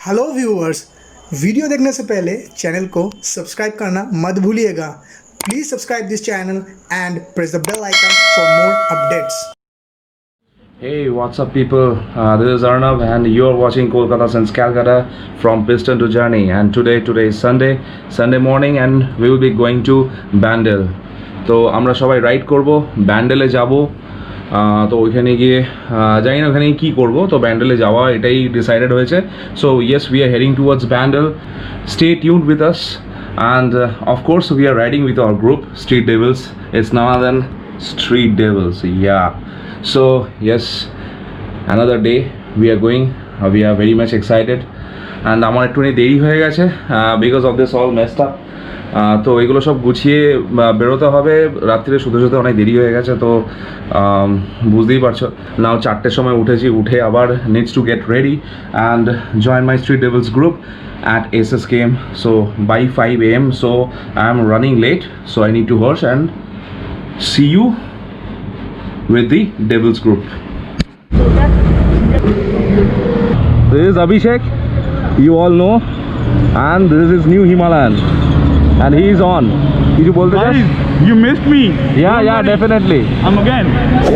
Hello viewers, video देखने से पहले चैनल को सब्सक्राइब करना मत भूलिएगा। Please subscribe this channel and press the bell icon for more updates. Hey, what's up, people? This is Arnav, and you are watching Kolkata since Calcutta from Piston to Journey. And today is Sunday morning, and we will be going to Bandel. তো আমরা সবাই ride করব, ব্যান্ডেলে যাব। তো ওইখানে গিয়ে জানি না ওখানে কী করব, তো ব্যান্ডেলে যাওয়া এটাই ডিসাইডেড হয়েছে। So yes, we R heading towards Bandel. Stay tuned with us, and of course we are riding with our group Street Devils. It's none other than Street Devils, yeah. So yes, another day we are going. We are very much excited, and আমার একটুখানি দেরি হয়ে গেছে because of this all messed up. তো এগুলো সব গুছিয়ে বেরোতে হবে। রাত্রিরে শুতে শুতে অনেক দেরি হয়ে গেছে, তো বুঝতেই পারছো। নাও 4টের সময় উঠেছি, উঠে আবার needs to get ready and join my Street Devils group at SSKM. So by 5 a.m. So I am running late, so I need to rush and see you with the Devils group. This is Abhishek, you all know, and this is new Himalayan, and he is on. কিছু বলতে চাস? You missed me. Yeah, definitely. I'm again.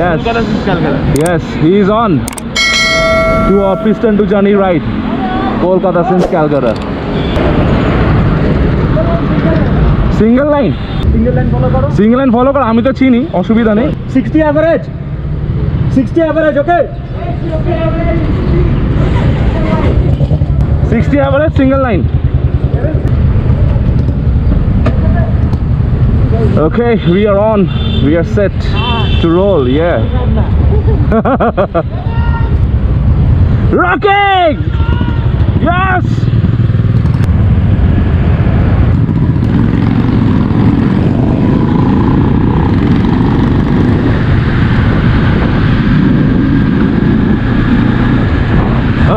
Yes. Kolkata since Calcutta. Yes, he is on to our Piston to Journey ride. Kolkata since Calcutta. Single line. Single line follow কর, আমি তো চিনি, অসুবিধা নেই। 60 average. 60 average, okay? 60 average single line. Okay, we are on. We are set to roll, yeah. Rocking! Yes!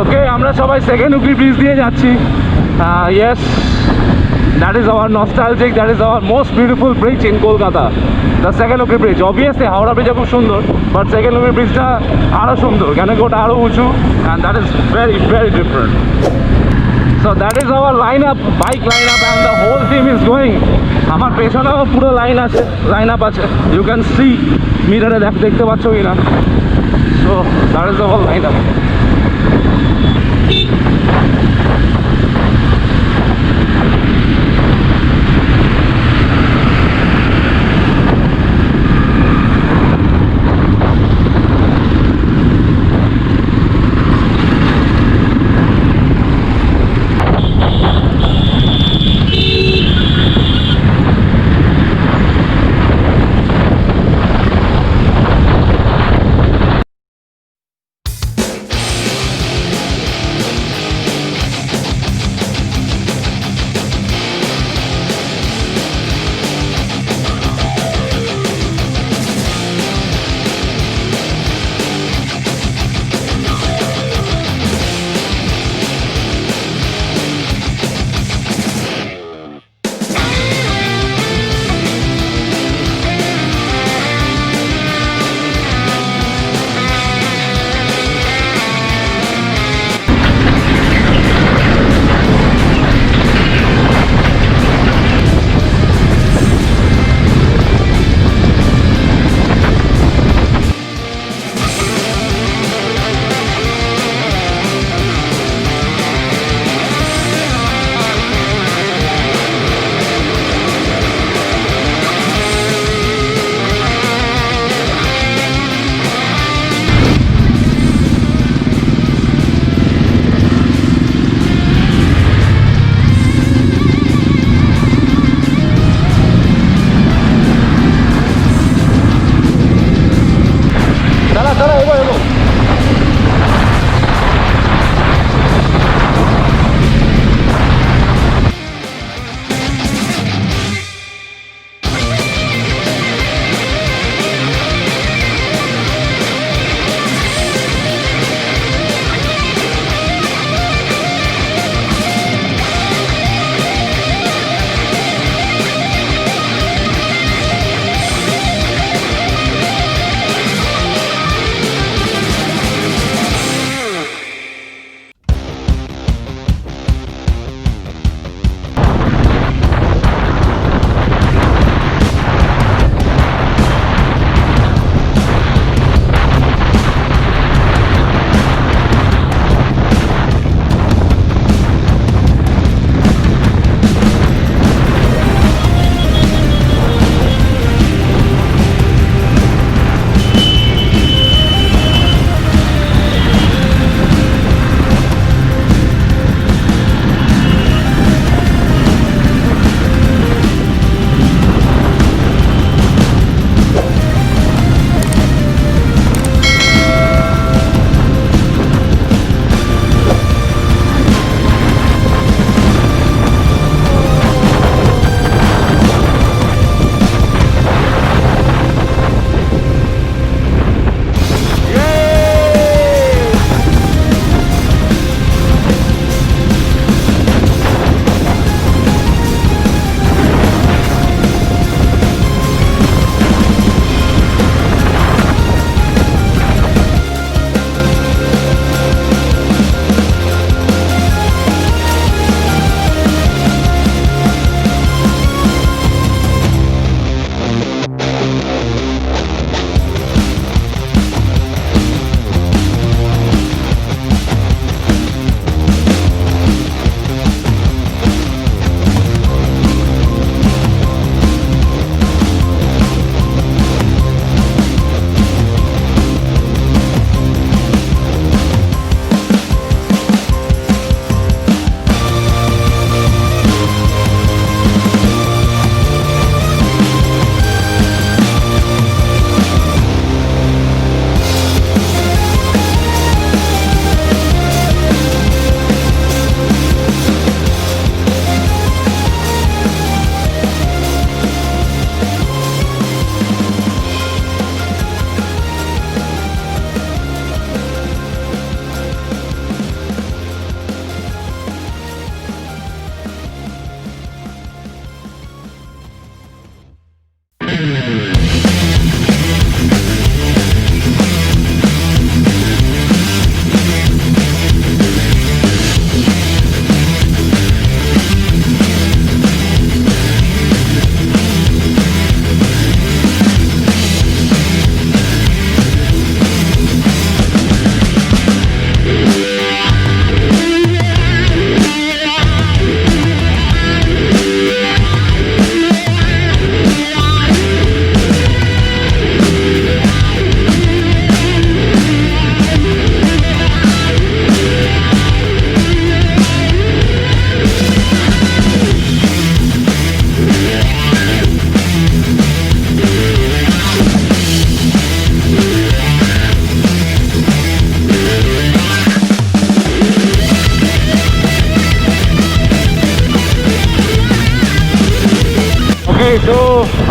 Okay, আমরা সবাই second উগলি bridge দিয়ে যাচ্ছি। Yes, that is our nostalgic, that is our most beautiful bridge in Kolkata, the second Ugli bridge. Obviously Howrah bridge খুব সুন্দর, but second Ugli ব্রিজটা আরো সুন্দর, কেন কি ওটা আরো উঁচু, and that is very very different. So that is our lineup, bike lineup, and the whole team is going. আমার পেছনেও পুরো লাইন আপ আছে, you can see মিররে দেখতে পাচ্ছ কিনা। So that is the whole lineup.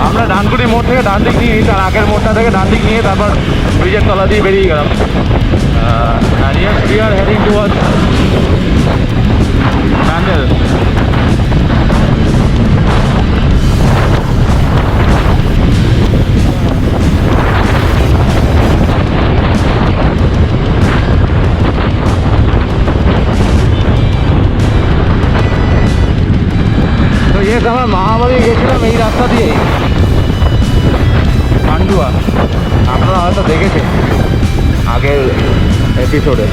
আমরা ডানকুনি মোড় থেকে ডান দিক নিয়ে তার আগের মোড়টা থেকে ডান দিক নিয়ে তারপর ব্রিজের তলা দিয়ে বেরিয়ে গেলাম and yes we are heading towards Bandel. তো ইয়েস আমরা মহাবাড়ি গেছিলাম এই রাস্তা দিয়েই পান্ডুয়া আপনারা হয়তো দেখেছেন আগের এপিসোডে।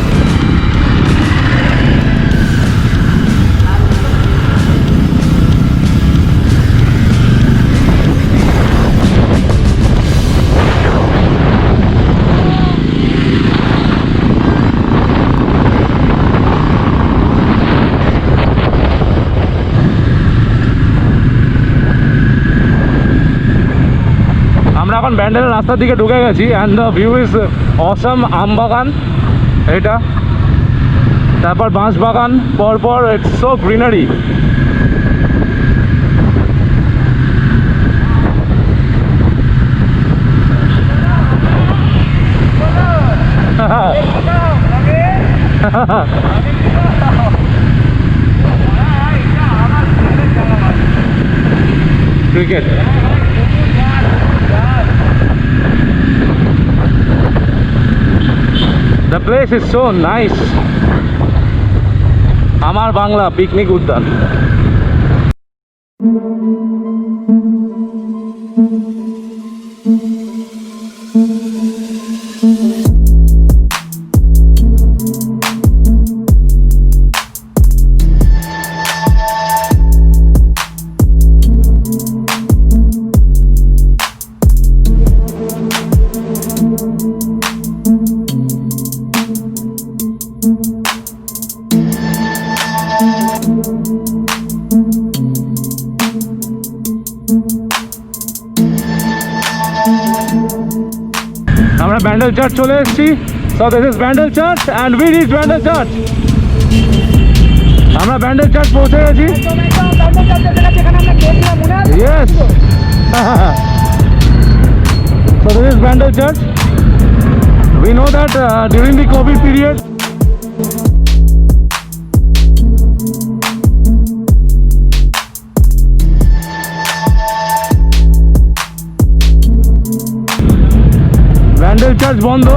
আমরা এখন ব্যান্ডেলের রাস্তার দিকে ঢুকে গেছি and the view is awesome. আমবাগান এটা, তারপর বাঁশ বাগান, পরপর it's so greenery. Cricket The place is so nice. আমার বাংলা পিকনিক উদ্যান। আমরা ব্যান্ডেল চার্চ চলে এসেছি। So this is Bandel church and we reach Bandel church. আমরা ব্যান্ডেল চার্চ পৌঁছে গেছি। Yes so this is Bandel church. We know that during the Covid period Bandel church বন্ধ।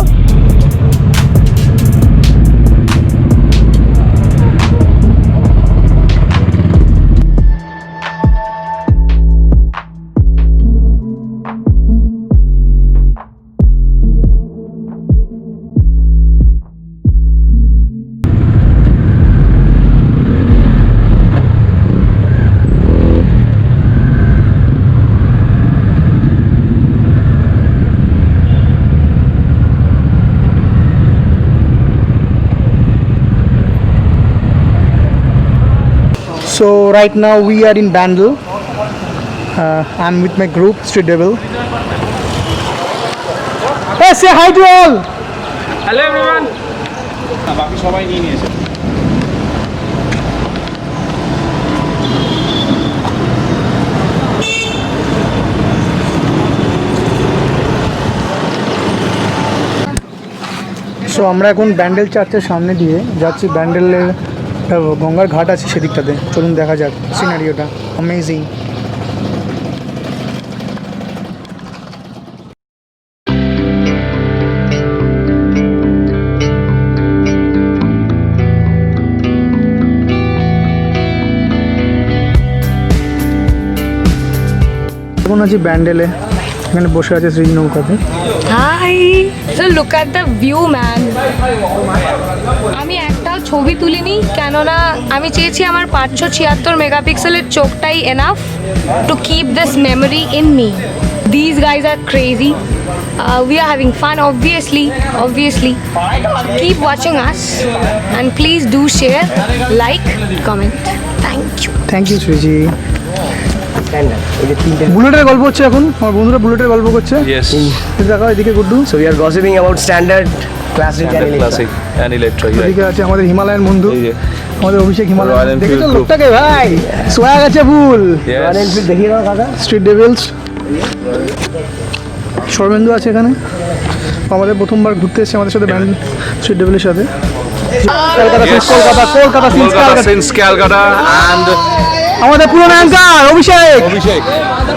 So right now we are in Bandel. I'm with my group Street Devil. Hey, say hi to all. Hello everyone. বাকি সবাই নিয়ে নিয়েছে। So আমরা এখন ব্যান্ডেল চার্চের সামনে দিয়ে যাচ্ছি। ব্যান্ডেলের গঙ্গার ঘাট আছে সেদিকটাতে, চলুন দেখা যাক সিনারিওটা। অ্যামেজিং। এখন আছি ব্যান্ডেলে, এখানে বসে আছে শ্রী নৌকাতে। Hi, so look at the view man. আমি একটাও ছবি তুলিনি, কেননা আমি চেয়েছি আমার 576 মেগাপিক্সেলের চোখটাই enough to keep this memory in me. These guys are crazy. We are having fun, obviously. Keep watching us and please do share, like, comment. Thank you. Shreeji. বুলেটের গল্প হচ্ছে এখন, আমার বন্ধুরা বুলেটের গল্প করছে। Yes. দেখো এদিকে Guddu. So we are gossiping about standard, classic, and electric. Classic and electric. এদিকে আছে আমাদের হিমালয়ান বন্ধু, এই যে। আমাদের অভিষেক Royal হিমালয়ান। Enfield দেখেছো group. লোকটাকে ভাই, সোয়াগ আছে ফুল। Yes. Royal Enfield দেখিয়ে দাও কাকা। Street Devil's. সর্বেন্দু আছে এখানে, আমাদের প্রথমবার ঘুরতে এসেছে আমাদের সাথে ব্যান্ড স্ট্রিট ডেভিলের সাথে। Kolkata Yes. Kolkata Kolkata since Calcutta and আমাদের পুরো anchor Abhishek Abhishek.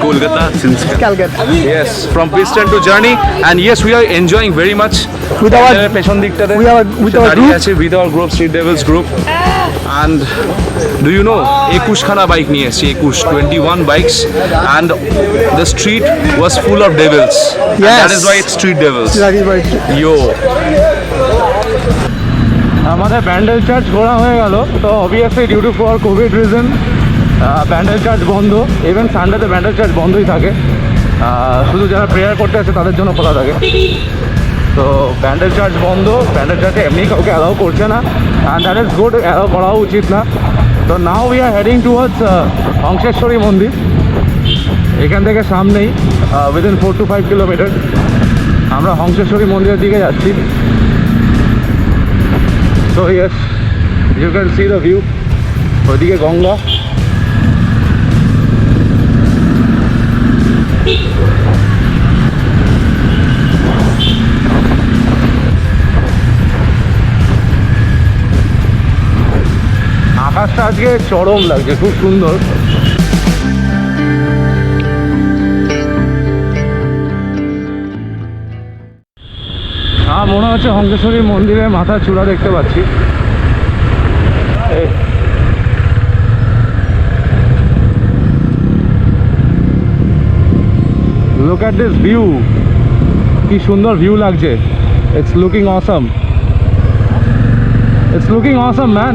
Kolkata since Calcutta Yes, from Piston to Journey, and yes, we are enjoying very much. With our- পেছন দিকটাতে with our দাঁড়িয়ে group. আছে with our group, Street Devils group. And do you know 21 খানা bike নিয়ে এসেছি, 21 bikes, and the street was full of devils. And Yes. that is why it's Street Devils. Yo. আমাদের Bandel church ঘোরা হয়ে গেল, তো obviously due to for covid reason Bandel church বন্ধ। Even সানডেতে ব্যান্ডেল চার্চ বন্ধই থাকে, শুধু যারা প্রেয়ার করতে আসে তাদের জন্য খোলা থাকে। তো ব্যান্ডেল চার্চ বন্ধ, ব্যান্ডেল চার্চে এমনি কাউকে অ্যালাউ করছে না, and that is good, allow করাও উচিত না। তো now we are heading towards Hanseswari মন্দির। এখান থেকে সামনেই উইদিন 4 to 5 কিলোমিটার আমরা হংসেশ্বরী মন্দিরের দিকে যাচ্ছি। So yes, you can see the view. ওইদিকে গঙ্গা, আকাশটা আজকে চরম লাগছে, খুব সুন্দর। মনে হচ্ছে হংসেশ্বরী মন্দিরের মাথার চূড়া দেখতে পাচ্ছি। Look at this view, কি সুন্দর ভিউ লাগছে। It's looking awesome. It's looking awesome, man.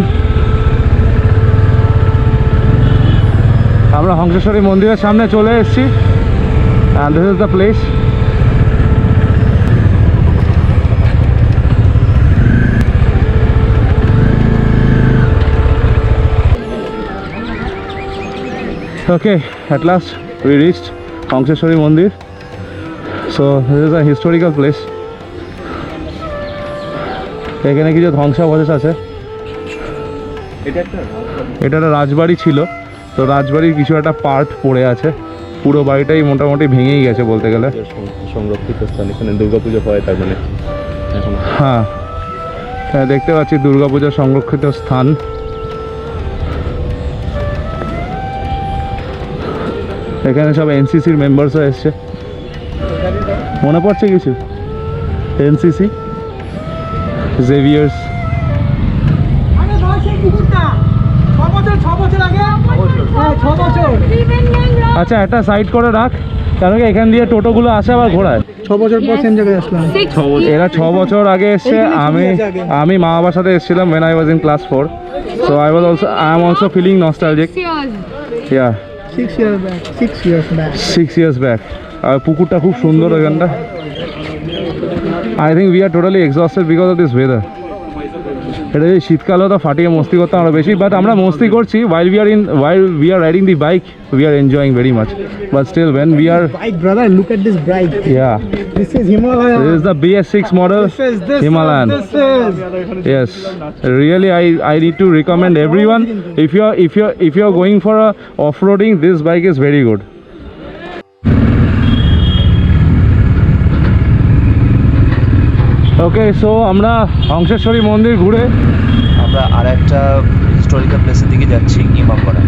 আমরা হংসেশ্বরী মন্দিরের সামনে চলে এসেছি, and this is the place. Okay, at last we reached Hongsheshwari Mandir. So this is a historical place. এখানে কিছু ধ্বংসাবশেষ আছে। এটা একটা রাজবাড়ি ছিল, তো রাজবাড়ির কিছু একটা পার্ট পড়ে আছে, পুরো বাড়িটাই মোটামুটি ভেঙেই গেছে বলতে গেলে। সংরক্ষিত স্থান, এখানে দুর্গাপুজো হয়, তার মানে এখন হ্যাঁ, দেখতে পাচ্ছি দুর্গাপূজার সংরক্ষিত স্থান। এখানে সব এনসিসির মেম্বার্সরা এসছে। মনে পড়ছে কিছু? NCC, Xavier's. আচ্ছা, একটা সাইড করে রাখ, কারণ কি এখান দিয়ে টোটোগুলো আসে আবার ঘোরায়। 6 বছর পর সেম জায়গায় আসলাম। এরা 6 বছর আগে এসছে, আমি মা বাবার সাথে এসেছিলাম when I was in class 4, so I am also feeling nostalgic. Yeah, 6 years back 6 years back. আর পুকুরটা খুব সুন্দর ওইখানটা। I think we are totally exhausted because of this weather. এটা যদি শীতকাল হতো ফাটিয়ে মস্তি করতাম আরো বেশি, বাট আমরা মস্তি করছি while we are riding the bike, we are enjoying very much, but still when we are bike, brother, look at this bike. yeah, This is Himalaya. this is the BS6 model Himalayan. Yes, really I need to recommend everyone, if you are going for a off-roading, this bike is very good. Okay, so আমরা হংসেশ্বরী মন্দির ঘুরে আমরা আর একটা historical প্লেসের দিকে যাচ্ছি, Imambara.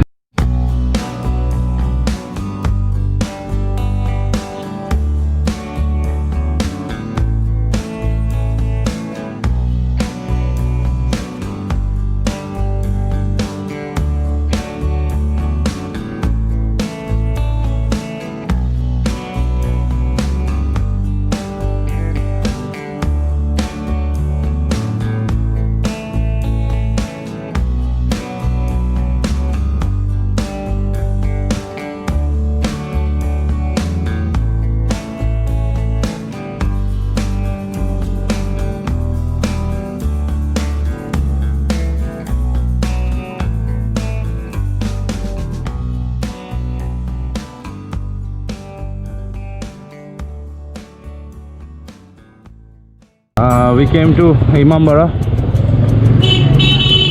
we came to Imambara.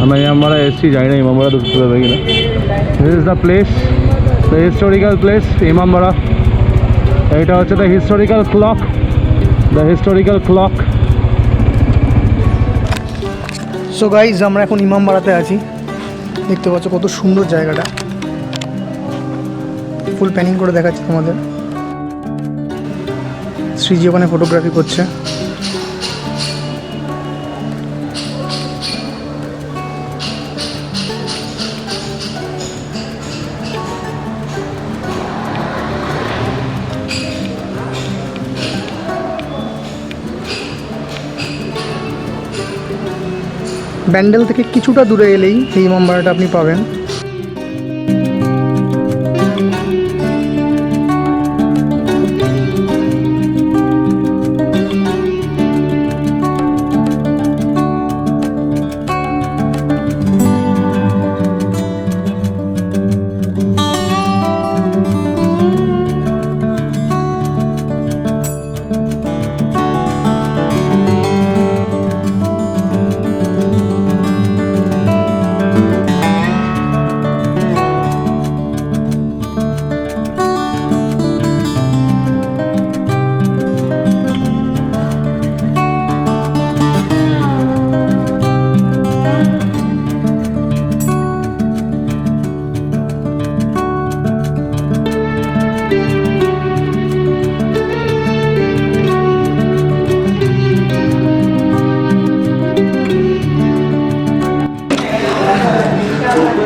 আমরা ইমামবাড়া এসেছি, জানি না ইমামবাড়া ঢুকতে হবে কিনা। This is the place, the historical place, Imambara. এইটা হচ্ছে the historical clock. So guys আমরা এখন ইমামবাড়াতে আছি, দেখতে পাচ্ছ কত সুন্দর জায়গাটা, ফুল প্যানিং করে দেখাচ্ছি তোমাদের। শ্রীজি ওখানে ফটোগ্রাফি করছে। ব্যান্ডেল থেকে কিছুটা দূরে এলেই এই ইমামবাড়াটা আপনি পাবেন।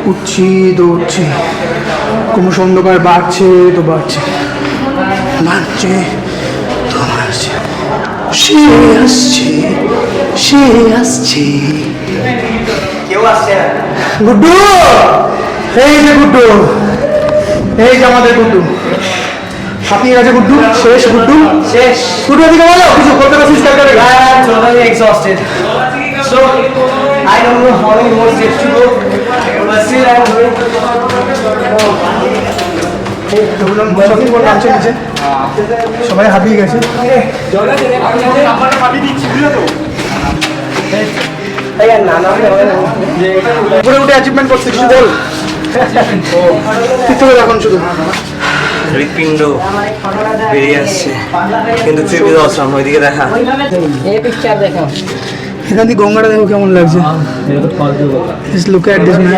উঠছি দৌড়ছি, ক্রমশ অন্ধকার বাড়ছে তো বাড়ছে, বাড়ছে তো বাড়ছে। সে আসছে, সে আসছে। কেউ আসছে না। গুড্ডু, এই যে গুড্ডু, এই যে আমাদের গুড্ডু হাঁপিয়ে গেছে। গুড্ডু শেষ, গুড্ডু শেষ। গুড্ডু এদিকে বলো কিছু Kolkata series Calcutta. I'm totally exhausted. So I don't know how many more steps to go, but still I'm going. নামছে নিচে, সবাই হাঁপিয়ে গেছে। উপরে উঠে অ্যাচিভমেন্ট করছে, কিছু বল। তুই এখন শুধু হৃৎপিণ্ড বেরিয়ে আসছে, কিন্তু তুই অসম ওইদিকে দেখা। এখান থেকে গঙ্গাটা দেখো কেমন লাগছে। Look at this man.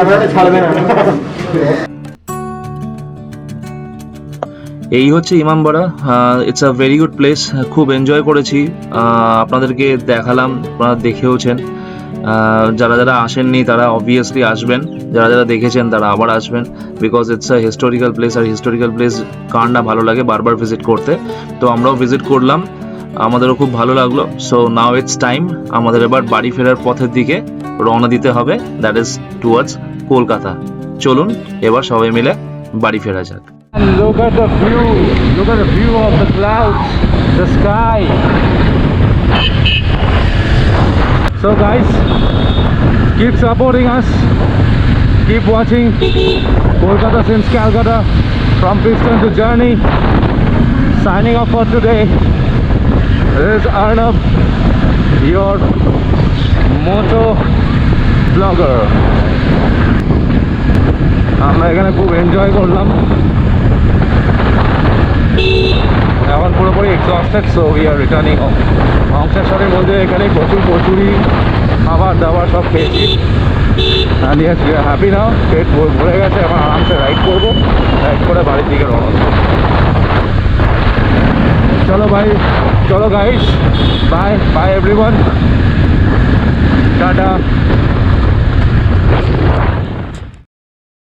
এই হচ্ছে Imambara. It's a very good place, খুব এনজয় করেছি। আপনাদেরকে দেখালাম, আপনারা দেখেওছেন। যারা যারা আসেননি তারা অবভিয়াসলি আসবেন, যারা যারা দেখেছেন তারা আবার আসবেন, because it's a historical place. আর হিস্টোরিক্যাল প্লেস কার না ভালো লাগে বারবার ভিজিট করতে। তো আমরাও ভিজিট করলাম, আমাদেরও খুব ভালো লাগলো। সো নাও ইটস টাইম, আমাদের এবার বাড়ি ফেরার পথের দিকে রওনা দিতে হবে, দ্যাট ইজ টুয়ার্ডস কলকাতা। চলুন এবার সবাই মিলে বাড়ি ফেরা যাক। Look at the view of the clouds, the sky. So guys, keep supporting us, keep watching Kolkata since Calcutta from Piston to Journey. Signing off for today. This is Arnav, your moto blogger. আমরা এখানে খুব enjoy করলাম, এখন পুরোপুরি exhausted. So we are returning home. অংশেশ্বরের মধ্যে এখানে প্রচুর কচুরি খাবার দাবার সব খেয়েছি। And yes we are happy now, পেট ভরে গেছে, এখন আরামসে রাইড করবো, রাইড করে বাড়ির দিকে রওনা দেবো। চলো ভাই, চলো guys, bye bye everyone, tata.